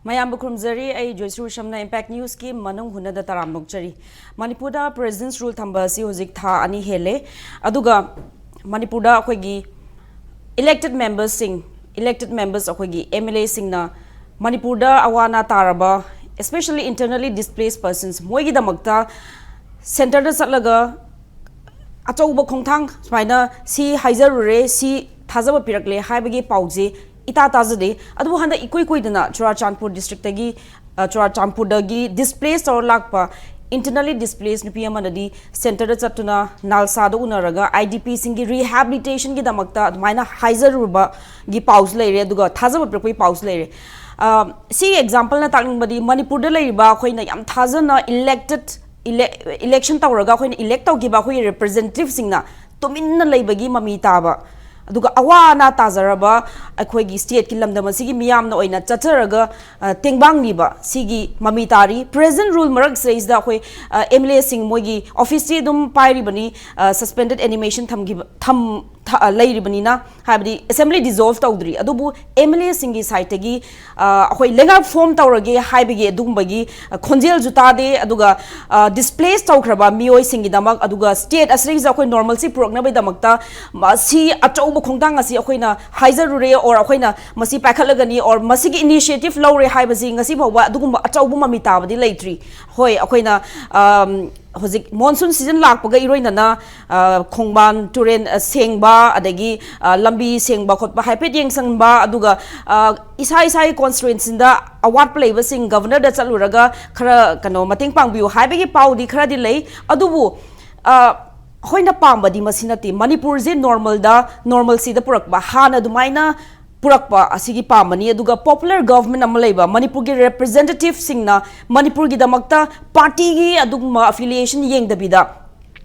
Mayam Bukrumzari, a Joyshree Usham Impact News ki Manung Hunada Taram Nokchari. Manipur President's Rule Thambasi Huzik Tha Ani Hele. Aduga Manipur Akwegi elected members Akwegi MLAs singna Manipur Awana Taraba, especially internally displaced persons. Moigi Damakta Center Satlaga Atauba Kongtang, Spina, si Haizarure, si Tazaba Pirakle, Haibagi Pauzi. Ita tazade adu handa ikoi dana Champur district tagi Champur dagi displaced or lakpa internally displaced nupi amanadi center da chatuna nalsa do unaraga IDP singi rehabilitation gi damakta maina haizer ruba gi pause leire aduga thazaba prakoi pause leire see example na takning badi Manipur da leiba khoina yam thazana elected election tawraga khoina elect taw gi ba khoi representative singna tominna leibagi mami taba aduga awana tazaraba akhoi state ki lamdam asigi miyam na oina chacharaga tengbang liba sigi mamitari present rule marak says da akhoi MLA sing mogi office ti dum pairi bani suspended animation tham lairi bani na habdi assembly dissolve tawdri adubu MLA singi site gi akhoi lenga form tawrage haibigi adumbagi khonjel juta de aduga displaced tawkraba mioi singi damak aduga state asri za akhoi normalcy program bai damakta si ato Kongtang asi akoina haizarure or akoina masi pakhalagani or masigi initiative lawre haibasi ngasi bawa adugumba achaubu mamita badi leitri hoi akoina hozik monsoon season lakpaga iroina na khongban turen sengba adagi lambi sengba khotba haipet yengsangba aduga isai constituency da award playba sing governor da chaluraga khara kano mating pangbiu haibagi paudi khara di lei adubu Hoina Pambadi Masinati, Manipur is normal see the Purakba, Hana Dumaina, Purakba, Asigi Pamani, Aduga popular government Amaleba, Manipur representative Singna, Manipur Gidamakta, Party Adugma affiliation Yang the Bida.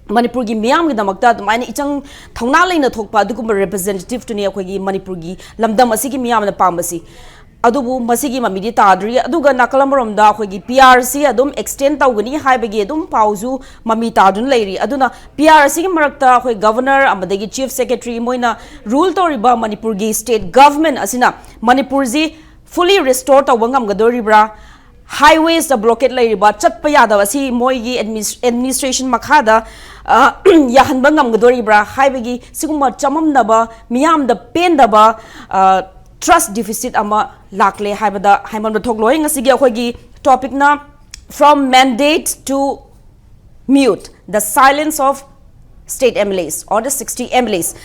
Manipur gi miyam gi damakta mine ichang thongna leina thokpa adugum representative to ne akhoi gi Manipur gi lamdam asigi miyam na pambasi adubu masigi mamidi tadri aduga nakalamrom da akhoi gi PRC adum extend tawgani haibagi adum pauzu mami tadun leiri aduna PRC gi marakta akhoi governor amadagi chief secretary moina rule toriba Manipur gi state government asina Manipur ji fully restore tawangam gadori bra highways the blockade leiriba chatpa yada asi moi gi administration makhada yahan bangam gadori bra haibagi siguma chamam naba miyam da pen daba trust deficit ama lakle haibada haimam da thokloi ngasigi akhoi gi topic na from mandate to mute the silence of state MLAs or the 60 MLAs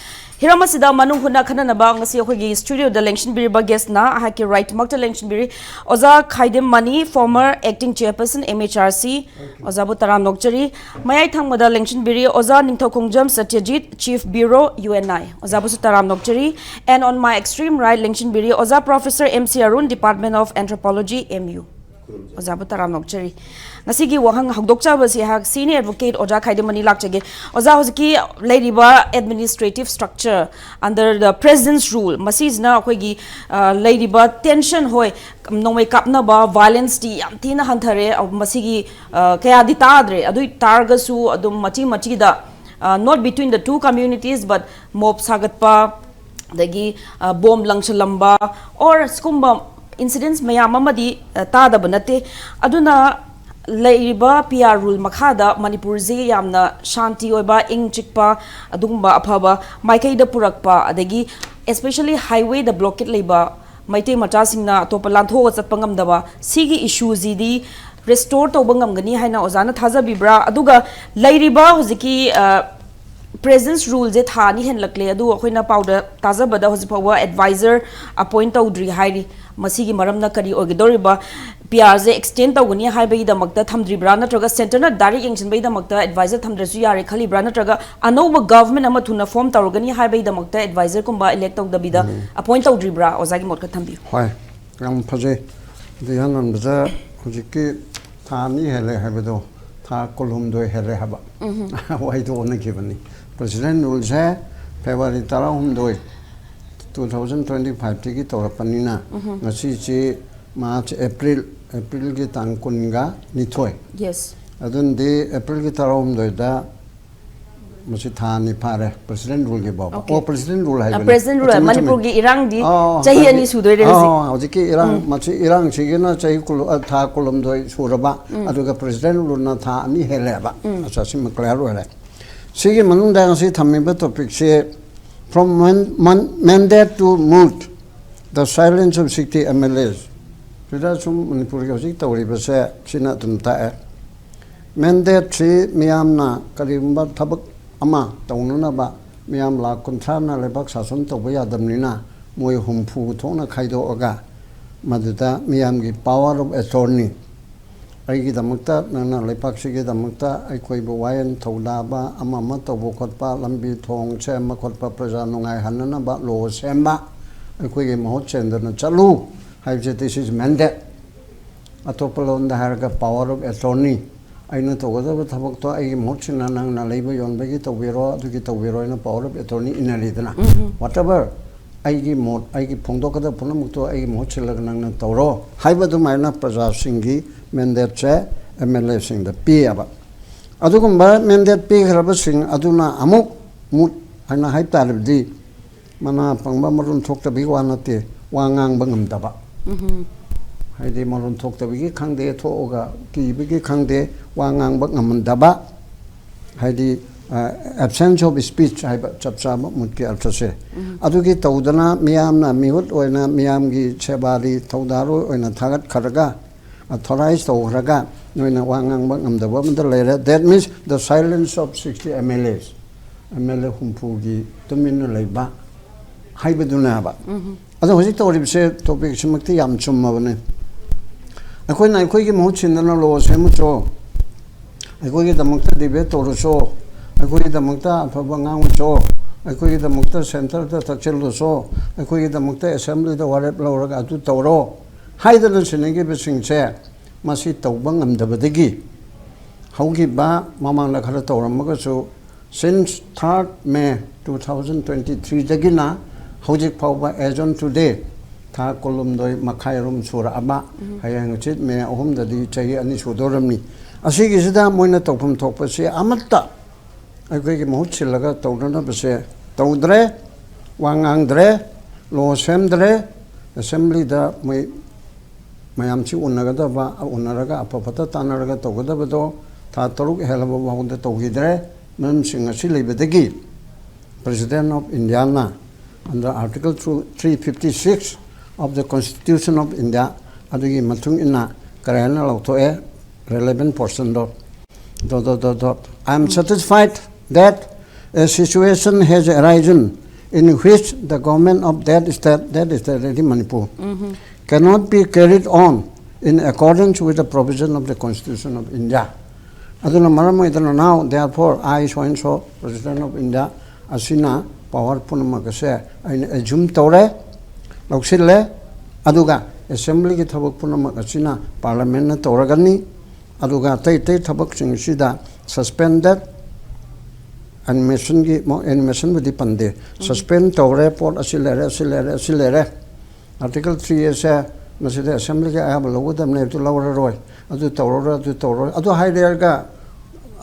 Hiramasida Manung Huna Kananaba ngasi akhoi gi studio the election biri ba guest na ahaki right makta election biri Oza Khaidem Mani former acting chairperson MHRC Oza Butaram Nokchari Mayai Thangmada election biri Oza Ningthoukhongjam Satyajeet chief bureau UNI Oza Butaram Nokchari and on my extreme right election biri Oza Professor MC Arun Department of Anthropology MU Oza Butaram Nokchari Nasigi wahang hagdokcha basi hak senior advocate Oza Khaidem Mani lakchage Oza hoziki ladiba administrative structure under the president's rule masis na akhoi gi ladiba tension hoi nomai kapna ba violence ti yam tina hanthare masigi kaya di tadre adu targasu adu machi da not between the two communities but mob sagatpa dagi bomb langchalamba or skumba incidents mayam amadi tada banate aduna Lairiba PR rule makhada Manipur zi yamna shanti oiba ing chikpa adungba aphaba maikai da purakpa adagi especially highway the blockade leiba maite macha singna topa lantho chatpa ngamdaba sigi issue zidi restore tawba ngamgani haina ozana thaja bibra aduga lairiba hoziki presence rule je thani hen lakle adu khoina powder taja bada hojipawa advisor appoint tawdri hairi masigi maramna kari ogidoriba PRZ extend tawgani haibagi damakta thamdri bra natraga center na direct action bai damakta advisor thamdrasu yare khali bra natraga anoba government ama thuna form tawgani haibagi damakta advisor kumba elect tawdabida appoint tawdri bra ozagi motka thambi hoi ram phaje dihanam da hujiki thani hele habado tha kolum do hele haba wai do na kibani president rule se February 2025 tiki tawrapanina ngasi chi March April ki tangkunga nithoi yes adun de April ki tarom do da masi thani phare president rule ge baba o president rule hai president rule Manipur gi irang di chahi ani sudoi re hojiki irang masi irang chigena chahi kul tha kolom doi suraba aduga president rule na tha ani hele ba acha sim clear ore sigi manung da si thammi ba topic se from mandate to moot the silence of 60 MLAs Pida sum Manipur ge hojik tawri ba se sina tum ta mandate si miyamna karimba thabak ama taununa ba miyam la kontrana lebak sason to baya damnina moi humpu thona khaido aga maduda miyam gi power of attorney ai gi damakta nana lepak si gi damakta ai koi bo wayan thoda ba ama ma to bo khotpa lambi thong chema khotpa praja nungai hanana ba lo semba ai koi gi mo chendana chalu hai je this is mandate atopalon da harga power of attorney aina to gada ba thabak to ai mochina nang na leiba yon ba gi to biro du gi to biro ina power of attorney in alidana whatever ai gi mot ai gi phongdo kada punam to ai mochila nang na toro haiba du maina praja singi mandate che MLA sing the p aba adugumba mandate p graba sing aduna amuk mut ana hai talibdi mana pangba marun thokta bi wanate wangang bangam daba haidi marun thokta bi khangde thoga ki bi khangde wangang bak ngaman daba haidi absence of speech haiba chapcha mutki althase adugi tawdana miyamna mihut oina miyamgi chebali tawdaro oina thagat kharaga authorized tawraga noina wangang bak ngamdaba manda lera that means the silence of 60 MLAs MLA humpugi tumin leiba haiba duna ba adu hojik tawribse topic simakti yam chummabane akoina akoigi mohchinna lo semucho aikogi damakta debate toroso aikogi damakta afaba ngangucho aikogi damakta center da takchelso aikogi damakta assembly da warep lawraga atu tawro haidana sinegi besingche masi tawba ngamdabadagi haugi ba mamangla khara tawramaga so since 3rd May 2023 dagina hojik phawba as on today tha kolum doi makhairum sura aba hayang chit me ahum dadi chahi ani sudoramni asigi sida moina tawpham thokpa se amatta aigoi gi mohut chilaga tawdana base tawdre wangangdre lo semdre assembly da mai mayam chi unaga da ba unaraga apapata tanaraga tawgada bado tha taruk helaba bahunda tawgidre nam singa si lebedagi President of India na under Article 356 of the Constitution of India adugi matung inna karana lautoe relevant portion dot. I am satisfied that a situation has arisen in which the government of that is Manipur cannot be carried on in accordance with the provision of the Constitution of India. Aduna maram idana now therefore I so and so President of India asina power punamagase aina assume tore lausille aduga assembly ki thabak punamagasina parliament na toragani aduga tai thabak sing sida suspended animation gi animation budi pande suspend tore port asilere article 3 is masida assembly ga ab logudam ne tu lawra roi adu tawro adu haider ga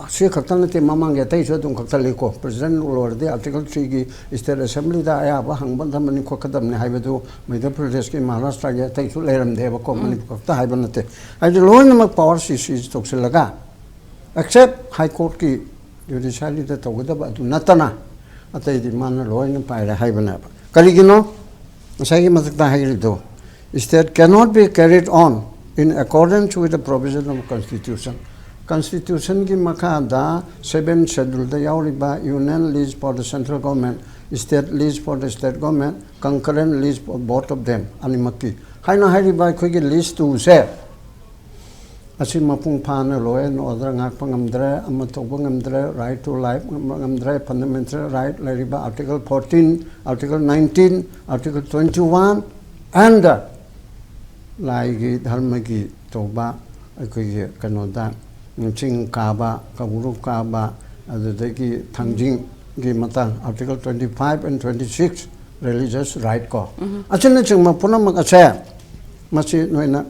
se khatan te mamang ge tai so tum khatal ko president lord de article 3 gi state assembly da aya ba hangban dam ni ko kadam ne haibedu madhya pradesh ki maharashtra ge tai su leram de ba ko mani khata haiban te ai de loin ma power si tok laga except high court ki judiciary da tawda ba du natana atai di man loin pa ra haibana ba karigino sai gi matakta hairido state cannot be carried on in accordance with the provision of Constitution. Constitution ki makada 7th schedule da yauriba union lease for the central government, state lease for the state government, concurrent lease for both of them. Animaki. Haina hairiba kuigi lease to se. Asi mapung pana loe no other ngak pangamdre amatobungamdre right to life ngamdre fundamental right lariba article 14, article 19, article 21 and laigi dharmagi toba kuigi kanoda ching kaba kaburu kaba adudagi thangjing gi matang article 25 and 26 religious right ko achina chingma punamak acha machi noina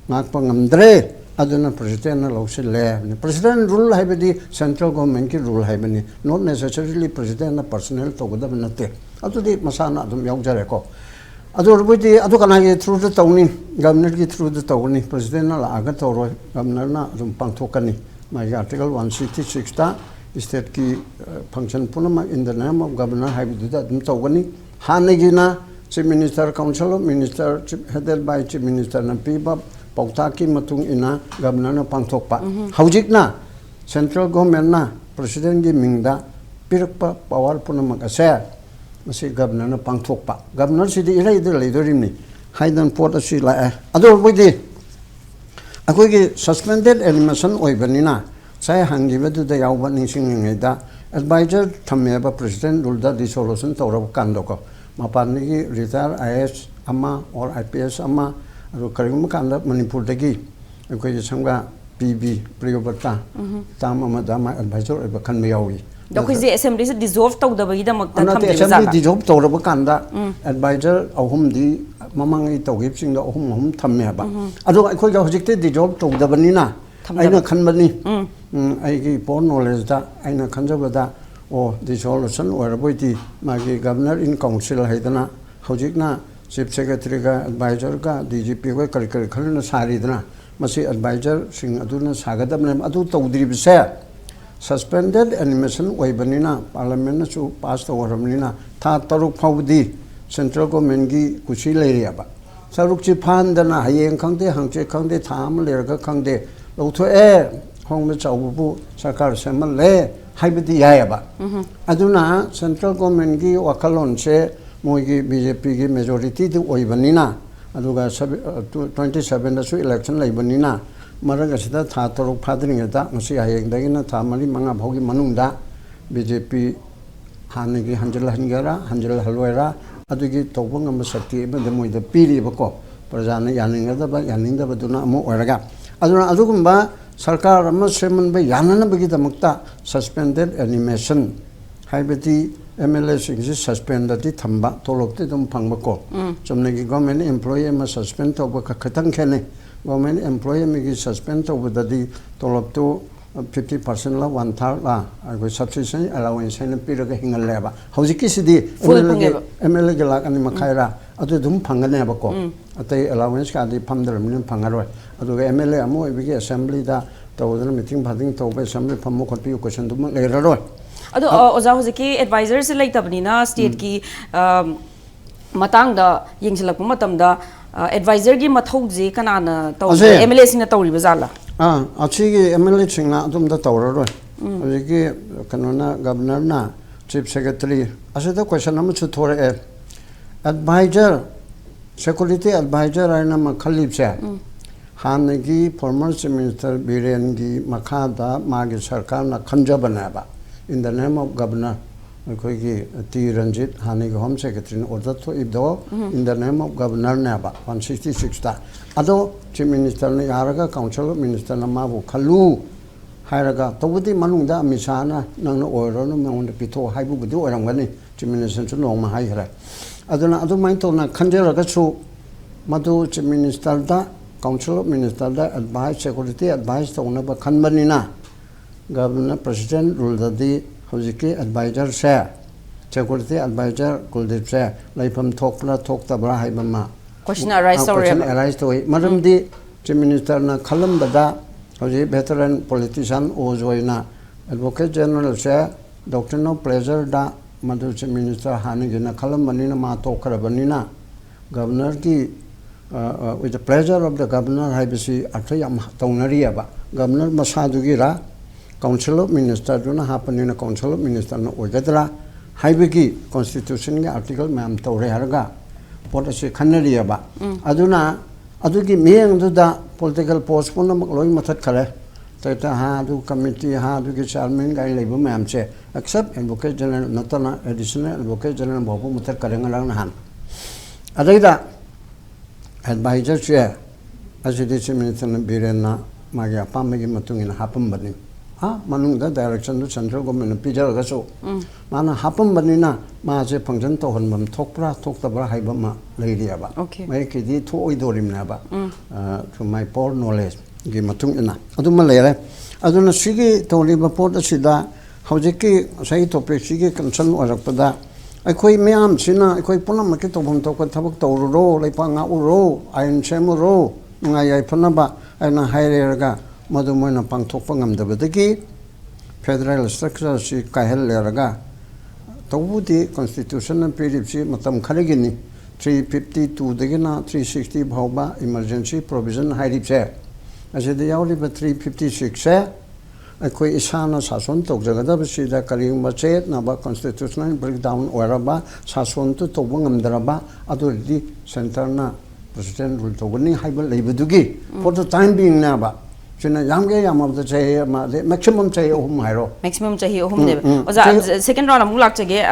ngak pangamdre aduna president na lawsi le president rule haibadi central government ki rule haibani not necessarily president na personnel to goda banate adudi masana adum yaujare ko adu rubudi adu kana gi through the tawni governor gi through the tawni president na la aga tawro governor na adum pangthokani ma article 166 ta state ki function punama in the name of governor haibadi da adum tawgani hanagi na chief minister council of minister headed by chief minister na piba pautaki matung ina governor na pangthokpa haujik na central government na president gi mingda pirakpa power punamak ase masi governor na pangthokpa governor sidi ilai de leidorimni haidan port asi la ado boidi akoi gi suspended animation oibanina sai hangibedu da yawba ningsing da advisor thameba president rulda dissolution tawrab kandoko mapani gi retire IS ama or IPS ama aro karigum kanda Manipur dagi akoi gi sanga PB priyobata tama madama advisor oiba kan meyawi Dokoi je assembly se dissolve tau da bagi da makta tham de assembly dissolve tau raba kanda advisor ahum di mamang I tau gip sing da ahum thamme ba ado akoi ga hojik te dissolve tau da banina aina khan bani ai gi pon knowledge da aina khanjaba da o dissolution or boiti magi governor in council haidana hojik na chief secretary ga advisor ga DGP ga kar khalna sari dana masi advisor sing aduna sagadam adu tawdri bise suspended animation oibanina parliament su pass tawramnina tha taruk phawdi central government gi kusi leiriaba saruk chi phandana hayeng khangde hangche khangde tham lerga khangde lotho hongme chawbu sarkar semal le haibidi yayaba aduna central government gi wakalon se moigi BJP gi majority du oibanina aduga 27 da su election leibanina maraga sida tha taruk phadring da ngasi hayeng dagina tha mali manga bhogi manungda BJP hanigi hanjal halwera adugi tobung am sakti ba demoi da piri bako prajana yaninga da ba yaninda ba duna amo oraga aduna adugumba sarkar am semen ba yanana bagi damakta suspended animation haibati MLAs is suspended the thamba tolokte dum pangbako chomnegi government employee ma suspend to ba khatang khene government employee me suspend to with the tolop to 50% la 1/3 la go subsistence allowance and period hingal leba hojiki sidi MLA ga lak ani makhaira adu dum phangane ba ko atai allowance ka di phamdar min phangaroi adu MLA amo ibigi assembly da tawdana meeting phading to ba assembly phammo khotpi question dum leraroi ado oza hojiki advisor se laitabani na state ki matang da yengsilak matam da advisor gi mathauji kanana taw MLA sina tawri bazala achigi MLA singna adum da tawraroi hojiki kanona governor na chief secretary asida question am chu thore advisor security advisor aina ma khalib se hanagi former chief minister Biren gi makhada magi sarkar na khanjabana ba in the name of governor Koigi T. Ranjit Hanigi Home Secretary order to Ibdo in the name of Governor Naba 166 ta Ado Chief Minister ni Araga Council Minister Namabu Kalu Hiraga Tawudi Manungda Misana Nang Oiro no Pito Haibu Budu Orangani Chief Minister to Long Mahira Adona Ado Maintona Kanjeraga Su Madu Chief Minister da Council Minister da advice security advice to Naba Kanbanina Governor President rule the hojiki advisor se security advisor kuldip se laifam thokpla thoktabra haibama question arise to madam di chief minister na khalam bada hoji veteran politician o joina advocate general se doctor no pleasure da madu chief minister hani gina khalam banina ma tokrabanina governor ki with the pleasure of the governor haibisi athayam taunariya governor masadugi ra Council of Minister duna happen in a Council of Minister no ogadra haibigi constitution ga article mam tawre harga policy khanariya ba aduna adugi meng du da political post pun loi mathat khare ta ha du committee ha du gi chairman ga leibu mam che except advocate general natana additional advocate general bobu mathat karenga lang han adaida advisor che asidi minister Birenna magia pamegi matungina happen bani manung da direction to central government pijar ga so mana hapam banina ma je function to honbam thokpra thoktabra haibama leiriya ba mai ki di tho oidorim na ba to my poor knowledge गी मतुंग इना अदुमा लेरे अदुना सिगी तोलिबा pot असिदा हौजिकी सही topic सिगी concern ओरकपदा अखोई ma'am सिना अखोई पुनम के तोबम तोक थबक तौरो लेपांगा उरो आइन सेमुरो नुंगा याई फनबा आइना हाइरेरगा मधुमोइना पांगथोकपा ngamdabadagi फेडरल स्ट्रक्चर से काहल लेरगा तौबुदी कॉन्स्टिट्यूशन पीरियड से मतम खरगिनी 352 दगिना 360 भावबा इमरजेंसी प्रोविजन हाइरिबसे असेदे यावलिबा 356 से अखोई इसाना शासन तौजगदबसिदा करिंगबा चेत नाबा कॉन्स्टिट्यूशनल ब्रेकडाउन ओरबा शासन तो तौबा ngamdरबा अदुरदि सेंटरना प्रेसिडेंट रूल तौगनी हाइबा लेबदुगी फॉर द टाइम बीइंग नाबा China Yamge Yamab say maximum say Ohumiro. Maximum Chahi Ohum. Oza second round of Mulakage,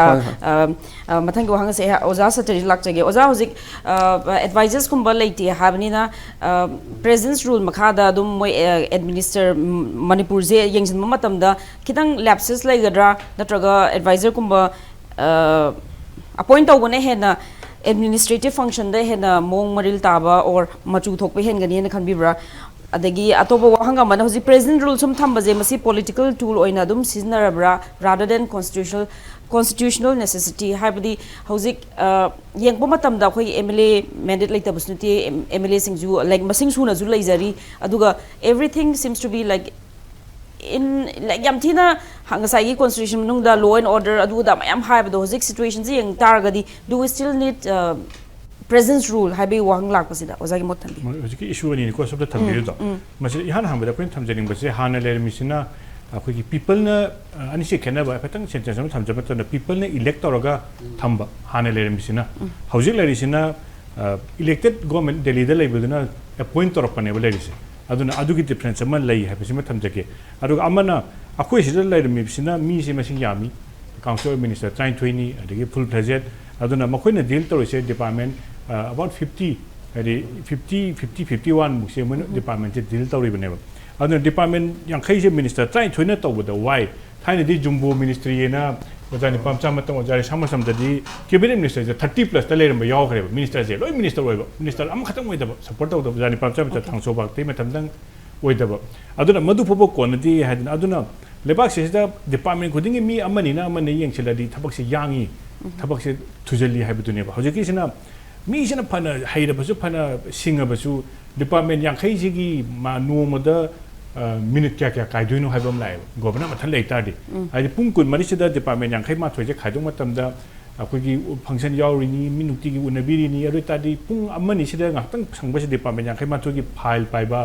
Matango Hanga say Oza Satyajeet Lakage, Oza Hozik advisors Kumbalati Habnina President's rule Makada Dum administer Manipur Yangs and Mamatamda, Kitang lapses like the dra, the Traga advisor Kumba appoint one hena administrative function they had a Mong Maril Taba or Machu Tokpe Hengani can be bra. Adagi atoba wahanga mana hoji president rule sum thambaje masi political tool oina dum siznarabra rather than constitutional necessity habdi hoji yengpa matam da khoi MLA mandate like tabusnuti MLA singju like masing suna zu laizari aduga everything seems to be like in like yamthina hangasai constitution nung da law and order adu da mayam haib do hoji situations yeng targadi do we still need President's rule habi wang lak pasida ozagi motambi hoji issue ni ko sabda thambiru do masi ihan hambada point thamjaning base hana le misina akhoi people na ani se khena ba patang sentence ma thamjaba to people na elect toraga thamba hana le misina hoji le risina elected government delhi da leibuduna appoint torapane ba le rise aduna adugi difference ma lei habi sima thamjake adu amana akhoi sida le misina mi se masing yami council minister trying to ni adigi full president aduna makoina deal to rise department about 51 museum department deal tawri bane aduna department yang khaise minister try thoina tawbada why thaina di jumbo ministry na bajani pamcha matang ojari samasam dadi cabinet minister 30 plus ta leramba yaw khare minister je loi minister oiba minister am khatam oidaba support tawda bajani pamcha mata thangso bak te matamdang oidaba aduna madu phobo konadi hadina aduna lebak se da department khudingi mi amani na amani yengchiladi thabak se yangi thabak se thujali habidune ba hojiki sina mi sina phana haira basu phana singa basu department yang khai sigi ma no moda minute kya kaiduino haibam lai governor mathan lai ta di ai pung kun mari sida department yang khai ma thoje khaidong matam da akoi gi function yauri ni minuti gi unabiri ni aro ta di pung amani sida ngaktang sangba se department yang khai ma thogi file pai ba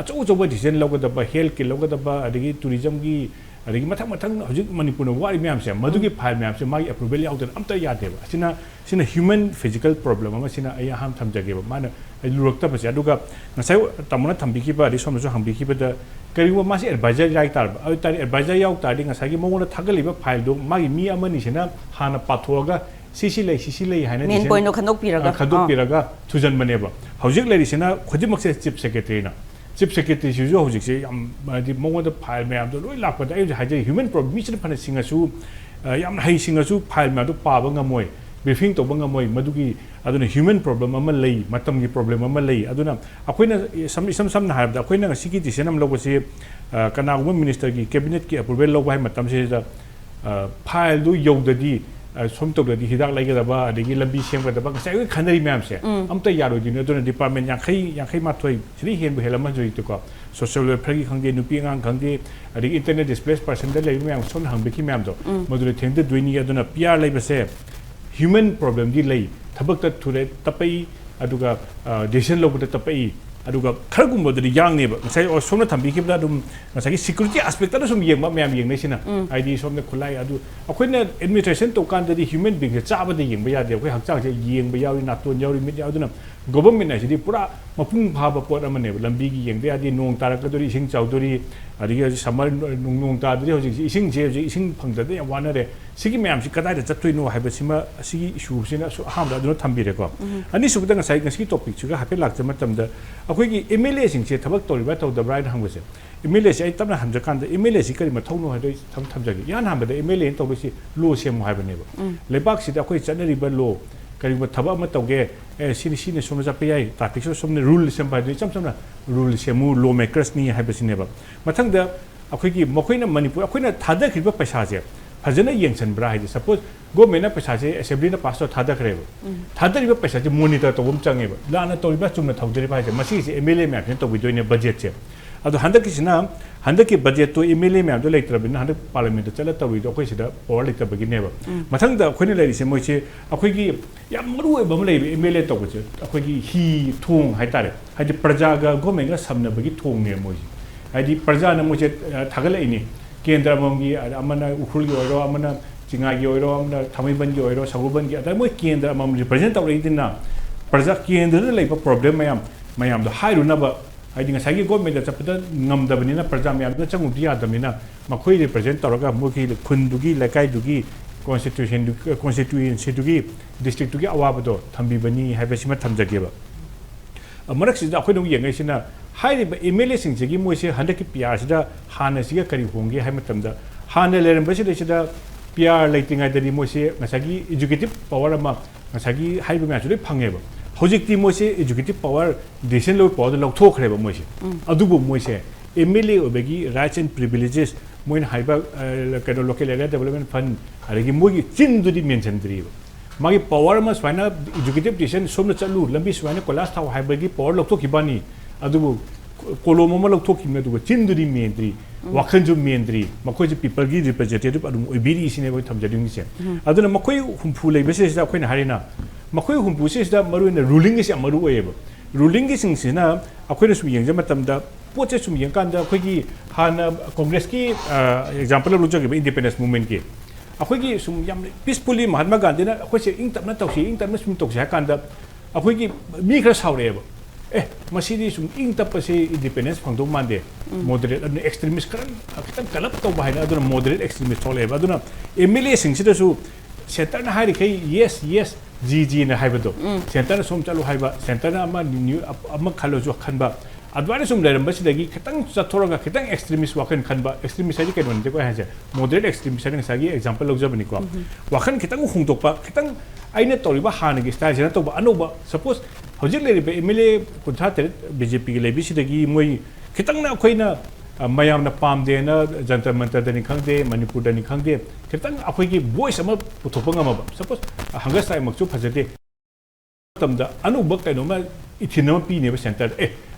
acho cho ba decision logada ba health ke logada ba adigi tourism gi adigi mathang hojik manipur no wari myam se madugi file myam se mai approval yaudana amta yade ba sina human physical problem ama sina aya ham thamjage ba mana lurukta ba se aduga ngasai tamuna thambiki ba ri somso hambiki ba da kariwa masi advisor yai tar ba tari advisor yaw tar di ngasai gi mongona thagali ba file do magi mi amani sina hana pathoga sisi lei haina main point no khanok piraga thujan bane ba hojik lei sina khojimak se chief secretary na Chief Secretary Sujo hojik se yam di mongda file me am do loi lakpa da ai haje human problem mi phana singa su yam hai singa su file me do pa ba ngamoi briefing to ba ngamoi madugi aduna human problem ama lei matam gi problem ama lei aduna akoina sam na haib da akoina ngasi gi decision am logo se kana gum minister gi cabinet ki approval logo hai matam se da file do yodadi som to di hidak lai ga ba adigi lambi sem ga ba sai khanari myam se amta yaro gi no don department yang khai ma thoi sri hen bu helama joi to ko social-political gi khangde nupi ngang khangde adigi internet displaced person da lai myam son hang be ki myam do module theng de duini aduna pr lai ba se human problem di lai thabak ta thure tapai aduga decision logo ta tapai aduga khargum bodri yang ne ba sai somna thambi ki da dum sai security aspect ta sum yeng ma myam yeng ne sina id somna khulai adu akoina administration to kan di human being cha ba de yeng ba ya de akoi hakchang se yeng ba yawi na ton yawi mit yawi na government na si pura mapung pha ba pot amane lambi gi yeng de adi nong tarak dori sing chawdori adi samar nong ta dori hoji ising je ising phangda de wana re sigi myam si kadai da chatoi no haiba sima sigi issue sina so ham da do thambi re ko ani su da sai ngi topic chu ga hape lak chama tam da akoi gi MLA sing se thabak tori ba to da right hang se MLA se ai tamna hamja kan da MLA si kari ma thauno ha doi tham jagi yan ham da MLA to bi si lo sem haiba ne ba lebak si da akoi chanari ba lo ꯀꯔꯤꯒꯨꯝꯕ ꯊꯕꯛ ꯑꯃ ꯇꯧꯒꯦ ꯁꯤꯅ ꯁꯣꯝꯗ ꯆꯠꯄ ꯌꯥꯏ ꯇ꯭ꯔꯥꯐꯤꯛꯁꯨ ꯁꯣꯝꯗ rule ꯁꯦꯝꯕ ꯍꯥꯏꯗꯤ ꯏꯆꯝ ꯆꯝꯅ ꯔꯨꯜ ꯁꯦꯝꯃꯨ ꯂꯣ ꯃꯦꯀꯔꯁꯅꯤ ꯍꯥꯏꯕꯁꯤꯅꯦꯕ ꯃꯊꯪꯗ ꯑꯩꯈꯣꯏꯒꯤ ꯃꯈꯣꯏꯅ ꯃꯅꯤꯄꯨꯔ ꯑꯩꯈꯣꯏꯅ ꯊꯥꯗꯈꯤꯕ ꯄꯩꯁꯥꯁꯦ ꯐꯖꯅ ꯌꯦꯡꯁꯤꯟꯕ꯭ꯔꯥ ꯍꯥꯏꯗꯤ ꯁꯄꯣꯖ ꯒꯣꯔꯃꯦꯟꯅ ꯄꯩꯁꯥꯁꯦ ꯑꯦꯁꯦꯝꯕ꯭ꯂꯤꯅ ꯄꯥꯁ ꯇꯧꯔ ꯊꯥꯗꯈ꯭ꯔꯦꯕ ꯊꯥꯗꯔꯤꯕ ꯄꯩꯁꯥꯁꯦ ꯃꯣꯅꯤꯇꯔ ꯇꯧꯕ ꯑꯃ ꯆꯪꯉꯦꯕ ꯂꯥꯟꯅ ꯇꯧꯔꯤꯕ ꯆꯨꯝꯅ ꯊꯧꯗꯔꯤꯕ ꯍꯥꯏꯁꯦ ꯃꯁꯤꯒꯤꯁꯦ MLA ꯃꯌꯥꯝꯁꯤꯅ ꯇꯧꯕꯤꯗꯣꯏꯅꯦ ꯕꯖꯦꯠꯁꯦ ꯑꯗꯣ हंदकी बजेट तो MLA मैम तो लेत्रबन हंदक पार्लियामेंट चल तौरी तो अखोई पावर लेतबगीनेब मथंग अखोइना लेरिसे मोइसे अखोइगी याम मरुओइ बम लेब MLA तौबसे अखोइगी ही थोंग हाइतारे हाइदि प्रजागा गवर्नमेंट समनबगी थोंगने मोइसे हाइदि प्रजाना मोइसे थागलैनि केंद्र ममगी अमना उखुलगी ओइरो अमना चिंगागी ओइरो अमना थामैबनगी ओइरो सगुबनगी अदा मोइ केंद्र मम रिप्रेजेंट तौरैदिना प्रजा केंद्र लेब प्रॉब्लम मयाम दो हाइरुनब हाइदि ngसागी गवर्नमेंट चपदा ngमदबनिना प्रजा मयाम चंगुदि यादबनिना मखोइ रिप्रेजेंट तौरगा मुखि खुनदुगी लकाइदुगी कॉन्स्टिट्यूएंसी दुगी डिस्ट्रिक्ट दुगी अवाबदो थंबिबनी हाइबसिमा थमजगेबा मरक्सिदा अखोइनो येंगैसिना हाइरिबा MLA सिंगजेगी मोइसे हंदकी PR सिदा हानसिगा करि होंगे हाइ मतमदा हान लेरमबसिदा PR लेटिंगाइदरि मोइसे ngसागी एजुकेटिव पावर अमा ngसागी हाइबा म्याचुले फंगेबा हौजिकती मोइसे एजुकेटिव पावर डिसीजन लो पावर लौथोखरेबा मोइसे अदुबो मोइसे MLA ओबेगी राइट्स एंड प्रिविलेजेस मोइन हाइबा कनो लोकल एरिया डेवलपमेंट फंड अरेगी मोगी चिंदुदी मेंशनद्रीबा मागी पावर मा स्वाइना एजुकेटिव डिसीजन सोमना चलु लंबी स्वाइना कोलास थाव हाइबागी पावर लौथोखिबानी अदुबो कोलोम अमा लौथोखिमे दुबो चिंदुदी मेंद्री वाखनजु मेंद्री मखोइ पीपल गी रिप्रेजेंटेटिव अदुम ओइबिरी सिने बoi थमजदिंगिसे अदुना मखोइ हुमफु लेबसे सिदा अखोइना हारिना मखोइ हुमफुसे सिदा मरुइना रूलिंग इस मरु ओइबा रूलिंग गी सिंगसिना अखोइना सुम यंगजे मतमदा पोचे सुम यंकांदा अखोइगी हाना कांग्रेस की एग्जांपल रुजगे इंडिपेंडेंस मूवमेंट की अखोइगी सुम याम पीसफुली महात्मा गांधी ना अखोइसे इंग तपना तौसी इंग तपना सुम तौसे हाकांदा अखोइगी मी खरा सावरेबा मसीदी सुम इंग तपसे इंडिपेंडेंस फंगदो मांदे मॉडरेट अदुना एक्सट्रीमिस्ट खतन कलप तो बाइना अदुना मॉडरेट एक्सट्रीमिस्ट थोलेबा अदुना MLA सिंगसिदासु सेंटर ना हारि खै यस जी ना हाइबदो सेंटर सोम चलो हाइबा सेंटर अमा न्यू अमा खलोजो खनबा अदवाने सुम लेरमबसिदगी खतन चथोरगा खतन एक्सट्रीमिस्ट वाखन खनबा एक्सट्रीमिस्ट हाइदि केनोन देखो हाजे मॉडरेट एक्सट्रीमिस्ट हाइदि सागी एग्जांपल लौजबनि को वाखन खतन हुंदोकपा खतन आइने तोरिबा हानगी स्टाइल जेना तोबा अनोबा सपोज हौजिक लेरिबे MLA कुंथा तेरे BJP की लेबिसिदगी मोइ खतन ना अखोइना मयामना पामदेना जंतर मंतर दनि खंगदे मणिपुर दनि खंगदे खतन अखोइगी वॉइस अमा पुथोपा ngama सपोज हंगस टाइम मक्सु फजदे तमदा अनुबक कैनोमा इथिनम पीनेबा सेंटर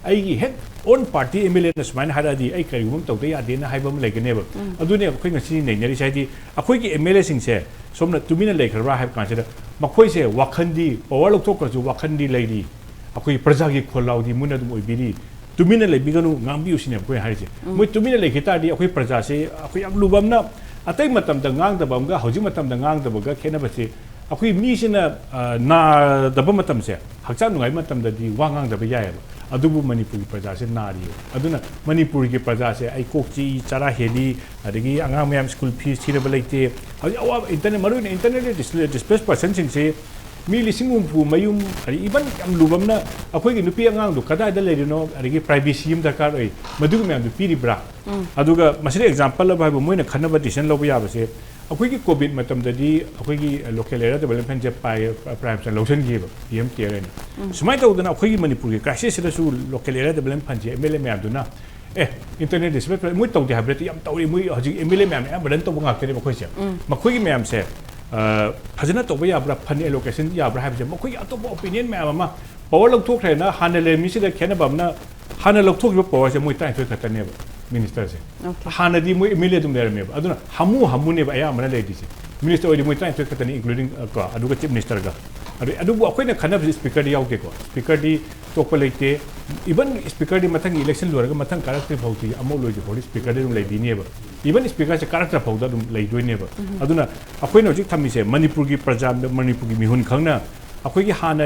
अगी हेड ओन पार्टी MLA न सुमाइन हारादी आई करिगुम तौदे यादेना हाइबम लेगनेबा अदुने अखोइ ngasi नैनरि साइदि अखोइगी MLA सिंगसे सोमना तुमिना लेखरबा हाइब कांसेदा मखोइसे वाखनदी पावर लौथोकजु वाखनदी लेरी अखोइ प्रजागी खोलाउदी मुना दुम ओइबिरी तुमिना लेबिगनु ngambiu sine अखोइ हारिसे मोइ तुमिना लेखितादी अखोइ प्रजासे अखोइ याम लुबमना अतै मतमदा ngang हौजि मतमदा ngang खेनबसे अखोइ मीसिना ना दब मतमसे हक्चा नुगाइ मतमददी वा ngang यायबा अदुबु मणिपुरी प्रजासे नारी अदुना मणिपुरी के प्रजासे आई कोकची चरा हेली अदगी अंगाम मयाम स्कूल फीस थिरब लेते हौजि अवा इंटरनेट मरुइन इंटरनेट डिस्प्लेस पर्सन सिंगसे मी लिसिंग उमफु मयुम अरि इवन याम लुबमना अखोइगी नुपी अंगांग दु कदाइदा लेरिनो अदगी प्राइवेसी यम दरकार ओइ मदुग मयाम दु पीरिब्रा अदुगा मसिदे एग्जांपल लब हाइबो मोइना खनबा डिसिजन लौब याबसे अखोइगी कोविड मतमददी अखोइगी लोकल एरिया डेवलपमेंट जे प्राइम सन लौसन गिबा PM केरन सुमाइ तौदना अखोइगी मणिपुर के क्राइसिस सिदसु लोकल एरिया डेवलपमेंट फंड जे MLA मयाम दुना इंटरनेट डिस्प्ले मोइ तौदे हाब्रेति याम तौरि मोइ हजि MLA मयाम या बदन तौब गाक्तने मखोइसे मखोइगी मयाम से फजना तौब याब्रा फंड एलोकेशन याब्रा हाइबसे मखोइगी अतोब ओपिनियन मयाम अमा पावर लौथोखरेना हाना लेमिसिदा खेनबमना हाना लौथोखिबा पावर से मोइ ताइ थोइ खतनेबा मिनिस्टर से हाना दी मोइ MLA दुम लेरमेबा अदुना हमु नेबा या अमना लेदिसे मिनिस्टर ओइदि मोइ ताइ थोइ खतने इंक्लूडिंग को अदुगा चीफ मिनिस्टर गा अदुबु अखोइना खनब स्पीकर दी याउते को स्पीकर दी तोप लेते इवन स्पीकर दी मथंग इलेक्शन लोरगा मथंग कारेक्टर फौती अमो लोइदि फौदी स्पीकर दी दुम लेदिनेबा इवन स्पीकर से कारेक्टर फौदा दुम लेदोइनेबा अदुना अखोइना होजिक थमिसे मणिपुर की प्रजा मणिपुर की मिहुन खंगना अखोइगी हाना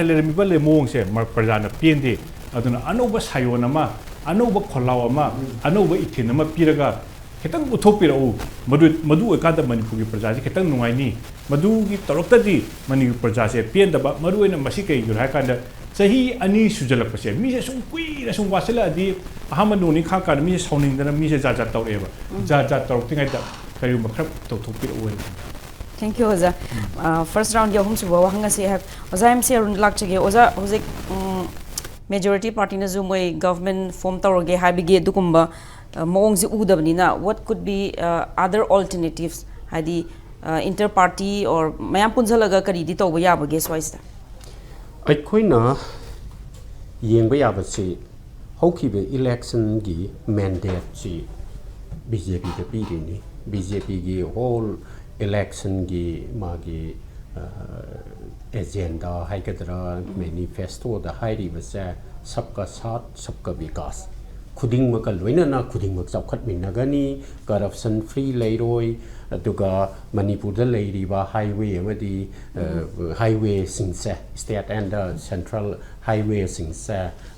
लेरमिबा लेमोंग से प्रजाना पेंदे अदुना अनोबा सायोन अमा अनोबा खोलाव अमा अनोबा इथिन अमा पिरगा खितंग उथोपिरउ मधु एकादा मणिपुर की प्रजा से खितंग नुंगाइनी मधुगी तौरक्तदी मणिपुर प्रजा से पेंदबा मरुएना मसी कई जुराय कांदा सही अनि सुजलपसे मीसे सुम कुइना सुम वासलादी अहमनुनि खा कान मीसे सौनिंगदना मीसे जाजा तौरेबा जाजा तौरक्तिङाइदा करिउ मखर तौथोपिरउ Thank you, Oza. First round, you home to Wahanga say have Oza MC Arun Lakchage, Oza, Ozik majority party na Zumway government form Tauroge, Habige, Dukumba, Mongzi Udabnina. What could be other alternatives? Hadi inter party or Mayampunzalaga Kadito Yaba, guess wise. I coina Yangbayabasi, Hokibe election gi mandate si BJP the Pirini, BJP gi whole election gi magi agenda haikadra manifesto the hairi basa sabka saath sabka vikas khuding maka loina na khuding mak chawkhat minagani corruption free leiroi aduga Manipur da leiriba highway amadi highway singse state and central highway singse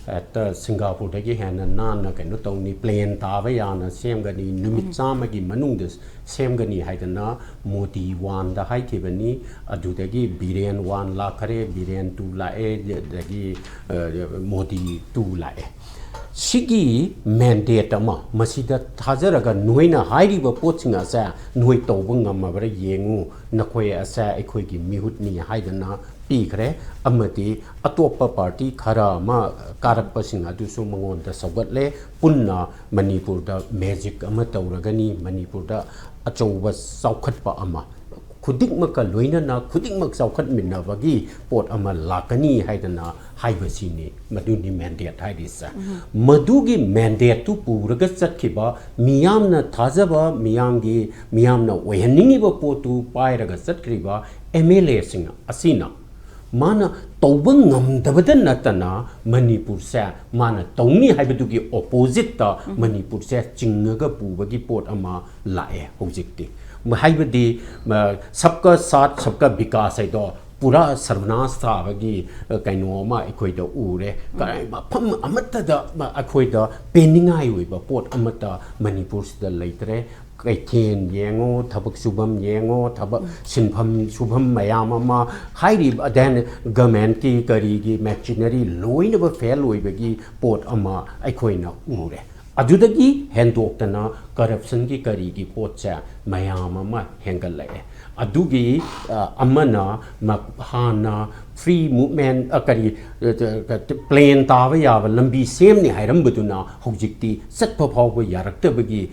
at Singapore dagi hana nana kaino tawni plane tawa yana semgani numit chamagi manungdes semgani haidana Modi 1 da haikibani adudagi Biren 1 lakhare Biren 2 lae dagi Modi 2 lae Sigi mandate ama masida thajaraga noina hairiba pochinga sa noi tawbanga mabra yengu nakoi asa ekhoi gi mihutni haidana pikre amati atopa party khara ma karakpa singa dusu mangon da sawatle punna Manipur da magic ama tawragani Manipur da achouba saukhatpa ama khudikmaka loina na khudikmak saukhat minna bagi pot ama lakani haidana haibasini maduni mandate haidisa madugi mandate tu puraga chatkiba miyamna thajaba miyamna oihaningi ba potu pairaga chatkriba MLA singa asina mana tawbang ngamdabada natana Manipur sa mana tawni haibadugi opposite ta Manipur sa chingaga pubagi pot ama lae hojikti haibadi sabka saath sabka vikas ai do pura sarvanash tha bagi kaino ma ekhoi da ure kai ba pham amata da ekhoi da peningai oi ba pot amata Manipur da leitre Kaikin yengo, tabak subam yengo, tabak sinpham subam mayama, highly then government ki karigi machinery loin of a fair loibagi port ama aikoina ure. Adudagi handoctana corruption ki karigi potcha mayama hengalae. Adugi amana makhana free movement akari plane tawaya lambi same ni hairam buduna hojikti satpa phawba yaraktabagi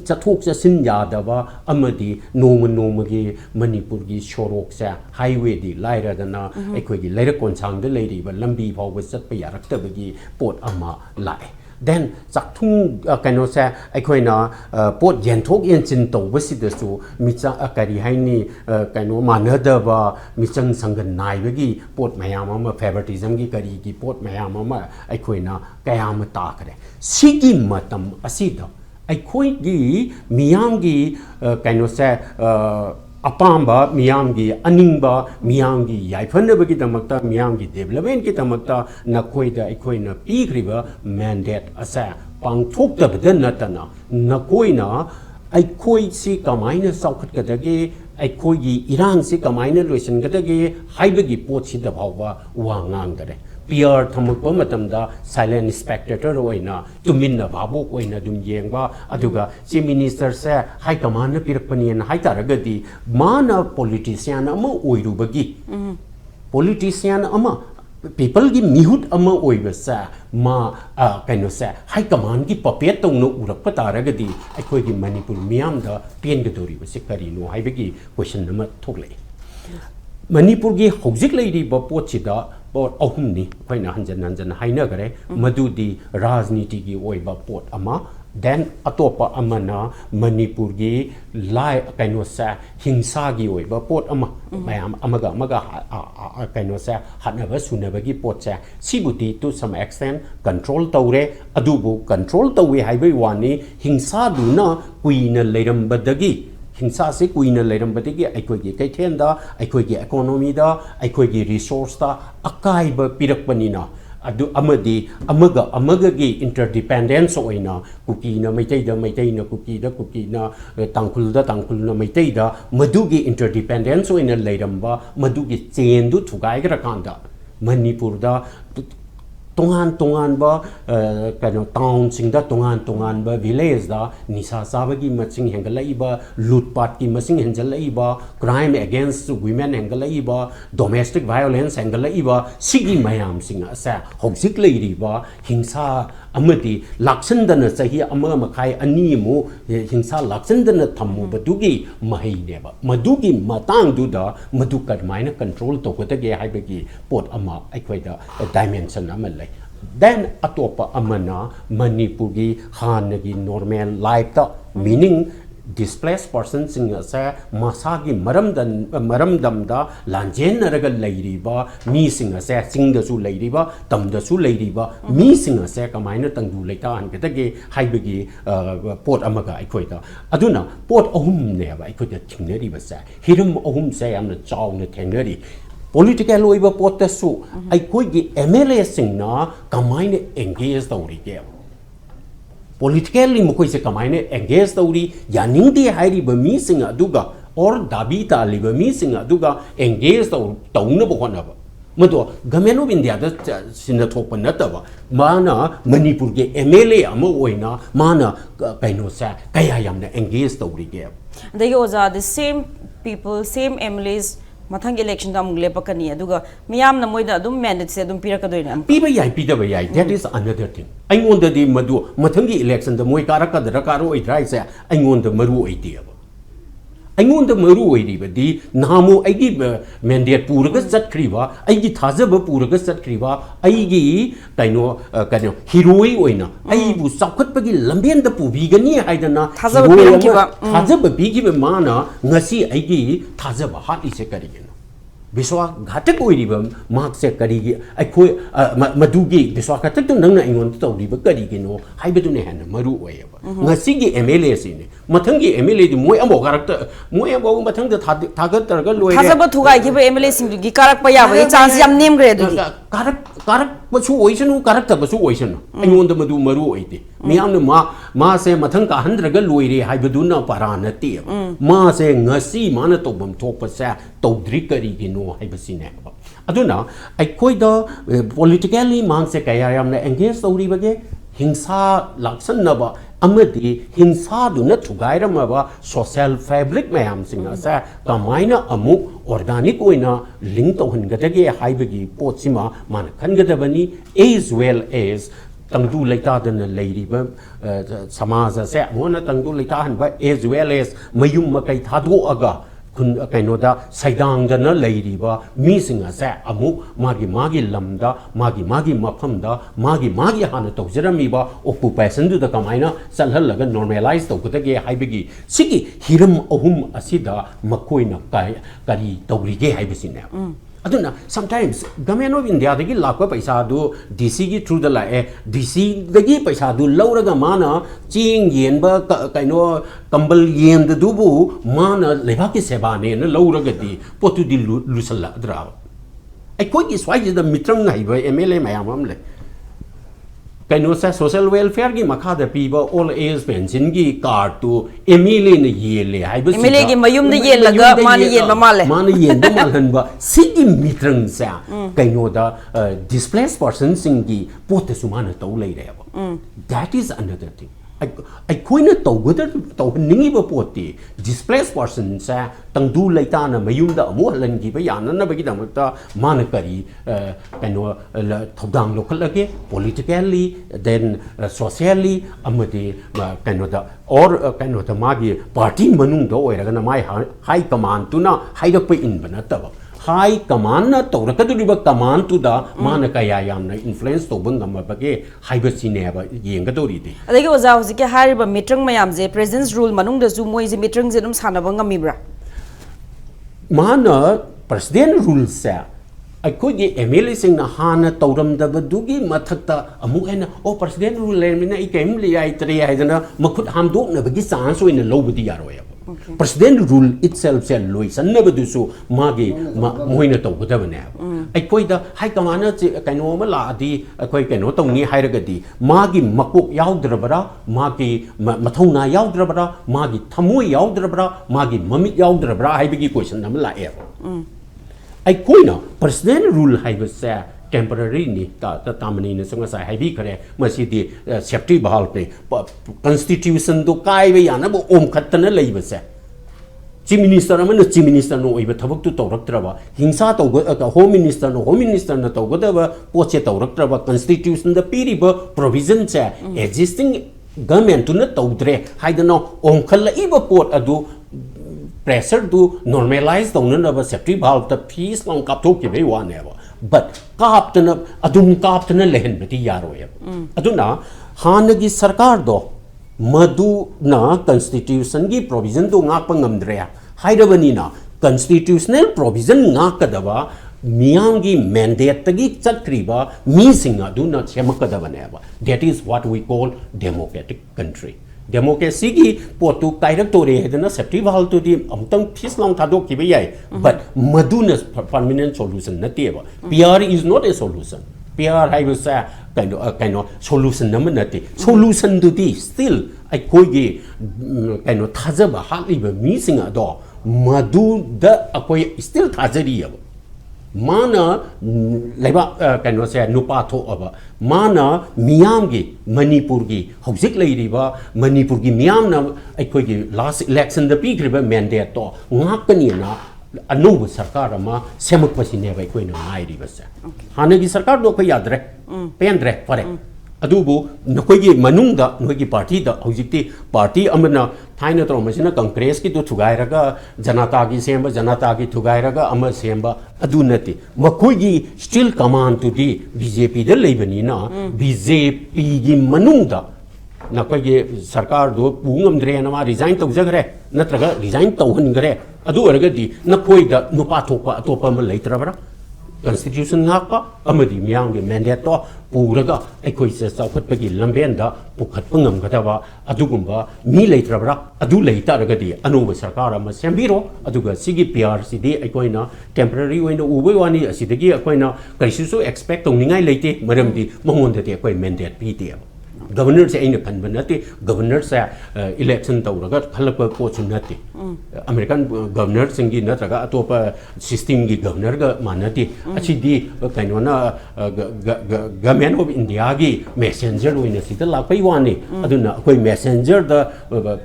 chathok cha sin yadaba amadi nomagi Manipur gi shorok sa highway di laira dana ekhoi gi laira konsang de leiri ba lambi phawba chatpa yaraktabagi pot ama lai then Zaktung Kanosa Equina Port Yentok Yenchin to Wisidasu Mitsa Akari Haini Kano Manadava Michang Sangan Naivagi Port Mayama favoritism Karigi Port Mayama Equina Kayama Takare Sigi Matam Asida Equigi Miyangi Kanosa Apamba, Miyangi, Aningba, Miyangi, Yaifandabaki Tamakta, Miyangi, development Kitamata, Nakoida, Equina, Peak River, mandate Asa, Pang Tok the Bedanatana, Nakoina, Aikoi si Kamaina South Katagi, Aikogi, Iran si Kamaina Lucian Katagi, Haibagi Pochi the Hava, Wangangare. PR Tamakomatamda, silent spectator oina, Tuminna Babu oina Dum Yengba, Aduga, Si Minister say, High Commander Pirpani and Haitaragadi, Mana politician ama oirubagi. Politician ama, people give mihut ama oivasa, ma Kanosa, High Command gi Papeto no Urapataragadi, I could give Manipur Miamda, Piengadori was Sikarino, Haibagi, question number 2. Manipur gi Hojik lady Bapochida. Port Ohumni, Pina Hanjan Hainagare, Madudi, Razniti gi Oiba Port Ama, then Atopa Amana, Manipurgi, Lai Kanosa, Hingsagi Oiba Port Ama, Amaga Maga Kanosa, Hatnava Sunavagi Portsa, Sibuti to some extent, control Taure, Adubu, control Tawe Highway Wani, Hingsaduna, Queen Ladam Badagi. Hinsa se kuina leram batigi aikogi kaithen da aikogi economy da aikogi resource da akai ba pirakpanina adu amadi amaga gi interdependence oina kuki na maitai na kuki na tangkul na maitai da madugi interdependence oina leram ba madugi chain du thugai gra kanda Manipur da तोंगान बा कनो town सिंग दा तोंगान बा village दा निसा साबगी मचिंग हेंगलाइबा लूटपाट की मचिंग हेंजलाइबा क्राइम अगेंस्ट वुमेन हेंगलाइबा डोमेस्टिक वायलेंस हेंगलाइबा सिगी मयाम सिंग असा हौजिक लेरिबा हिंसा अमदी लाक्संदन सही अमा मखाई अनि मु हिंसा लाक्संदन थम्मु बदुगी महिनेबा मदुगी मतांग दुदा मदु कदमाइना कंट्रोल तोगदगे हाइबगी पोट अमा अखोइदा डायमेंशन अमा लay then atopa amana Manipuri hanagi normal life ta meaning displaced persons sing sa masagi maramdam da lanjen naraga lairiba mi sing sa sing da su lairiba tam da su lairiba mi sing sa kamaina tangdu leita an kadage haibagi pot amaga aikoida aduna pot ohum ne ba aikoida thingneri ba sa hirum ohum sa amna chawna thengneri political oiba potasu aikoi MLA singna kamaine engage tawrige politically mukoi se kamaine engage tawri yaningdi hairi ba mi singa aduga or dabi ta liba mi singa aduga engage tawna bo khona ba mado government of India da sinna thokpa nataba mana Manipur ge MLA ama oina mana kaino sa kaya yamna engage tawrige they oza the same people same MLAs mathang election da mungle pakani aduga miyam na moida adum mandate se adum pirakadoina piba yai pidaba yai that is another thing aingonda di madu mathangi election da moi karaka da karo idrai se aingonda maru oidiaba aingonda maru oidiba di namu aigi mandate puraga satkriba aigi thajaba puraga satkriba aigi kaino heroi oina aibu sakhatpagi lamben da pubigani haidana thajaba bigiba mana ngasi aigi thajaba hati se karige Biswa ghatak oiriba mark se karigi aikoi madugi biswa ghatak tu nangna ingon to riba karigi no haibedu ne han maru oyaba ngasigi MLA sine mathangi MLA di moi amo karakter moi amo mathang da thagat targa loire thazaba thugai gi MLA sing gi karak pa ya ba chance yam nem gre du karak basu oisanu karak ta basu oisanu ingon da madu maru oite miyamna ma se mathang ka handraga loire haibedu na parana te ma se ngasi mana tobam thopa sa tawdri karigi no haibasine aduna aikoi da politically mang se kaya yamna engage tawribage hingsa laksanaba amadi hingsa du na thugairamaba social fabric mayam singa sa kamaina amuk organic oina link tawhangadage haibagi potsima man khangadabani as well as tangdu leita dana leiriba samaja se mona tangdu leita hanba as well as mayum makai thadu aga kun kaino da saidang dana leiriba mi singa sa amu magi lamda magi mafam da magi hana tawjarami ba occupation du da kamaina salhalaga normalize tawkudage haibagi sigi hiram ohum asida makoina kari tawrige haibasine aduna sometimes government of India dagi lakwa paisa du DC gi through the la DC dagi paisa du lauraga mana ching yen ba kaino kambal yen du bu mana leba ki seba ne na lauraga di potu di lusalla dra ai koi ki swai da mitrang ngai ba MLA mayam am le kaino sa social welfare gi makha da piba all age pension gi card to MLA ne yele hai ba MLA gi mayum de yel laga mani yen ba male mani yen ba malhan ba sigi mitrang sa kaino da displaced person singi pote sumana to lei re ba that is another thing ai koina to ningi ba pote displaced person sa tangdu leita na mayum da amu halan gi ba yana na ba gi da ta mana kari kaino thodang lokalage politically then socially amadi kaino da or kaino da magi party manung do oiraga na mai high command tu na high up in bana ta high command na to rakaduriba command tu da mana kaya yamna influence to bangam bage high ba sine ba yenga do ri de adagi oza hojike hariba mitrang mayam je president's rule manung da ju moi je mitrang je dum sana bangam mibra mana president rule sa aikoi ge MLA sing na hana tawram da badugi mathakta amu hena o president rule le mina ikem li ai tri ai dana makhut ham dok na bagi chance oina lobudi yaro ya president rule itself se loi san na badu so magi moina to godabane aikoi da hai kamana kaino ma la di aikoi kaino tongni hairagadi magi makok yaudra magi mathona yaudra magi thamoi yaudra magi mamit yaudra hai bagi question nam la e aikoi na president rule hai ba sa temporary ni ta tamani ne sunga sai haibi khare masi di safety bahal pe constitution do kai be yana bo om khatna leiba se chief minister amana chief minister no oiba thabak tu tawraktraba hingsa to home minister na tawgada poche tawraktraba constitution da piriba provision cha existing government tu na tawdre haidano om khalla iba pot adu pressure to normalize the owner safety valve the peace long kap to ke one ever but kaptana adum kaptana lehen beti yaro ya aduna hanagi sarkar do madu na constitution gi provision do ngak pangamdre haidabani na constitutional provision ngak kadaba miyangi mandate tagi chatriba mi singa do not chemakadaba neba that is what we call democratic country democracy gi potu directory hedana safety valve to di amtang peace long thadok ki yai but maduna permanent solution nateba PR is not a solution PR I will say kind of solution namanati solution to di still I koi gi kind of thajaba hali ba mi singa do madu da akoi still thajari ya mana leba kind of say nupa tho aba mana miyam gi manipur gi hojik leiriba manipur gi miyam na aikoi gi last election da pi griba mandate to ngakani na anubu sarkar ama semak pasine bai koi na ngai riba sa hanagi sarkar do ko yadre pendre pare adubu nokoi gi manungda noi gi party da hojikti party amana thaina tro masina congress ki to thugai raga janata gi semba janata gi thugai raga ama semba adu nati makoi gi still command to di BJP da leibani na BJP gi manungda nakoi gi sarkar do pungam dre na ma resign to jagre natraga resign to han gre adu araga di nakoi da nupa thopa topa ma leitra bara constitution ngaka amadi miyang ge mandate to puraga aikoi se saukhat pagi lamben da pukhat pangam gadaba adugumba mi leitrabra adu leita raga di anuba sarkar ama sembiro aduga sigi PRC di aikoina temporary oina ubai wani asidagi aikoina kaisisu expect tongningai leite maramdi mongonda de akoi mandate pi de governor se aina kan banati governor se election tawraga khalapa ko chunati American governor singi natraga atopa system gi governor ga manati achidi kainona government of India gi messenger oina sita lapai wani aduna koi messenger da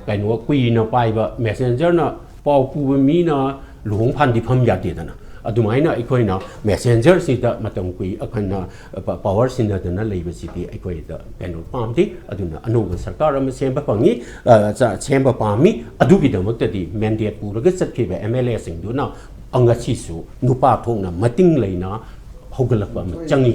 kainwa kui na paiba messenger na pau pu mi na luhong phan di pham yati dana adumaina aikoina messenger sida matam kui akhana power sina dana leiba siti aikoida kaino pamti aduna anuba sarkar ama semba pangi semba pami adugi damakta di mandate puraga satkiba MLAs singduna angachi su nupa thongna mating leina hogalakpa changi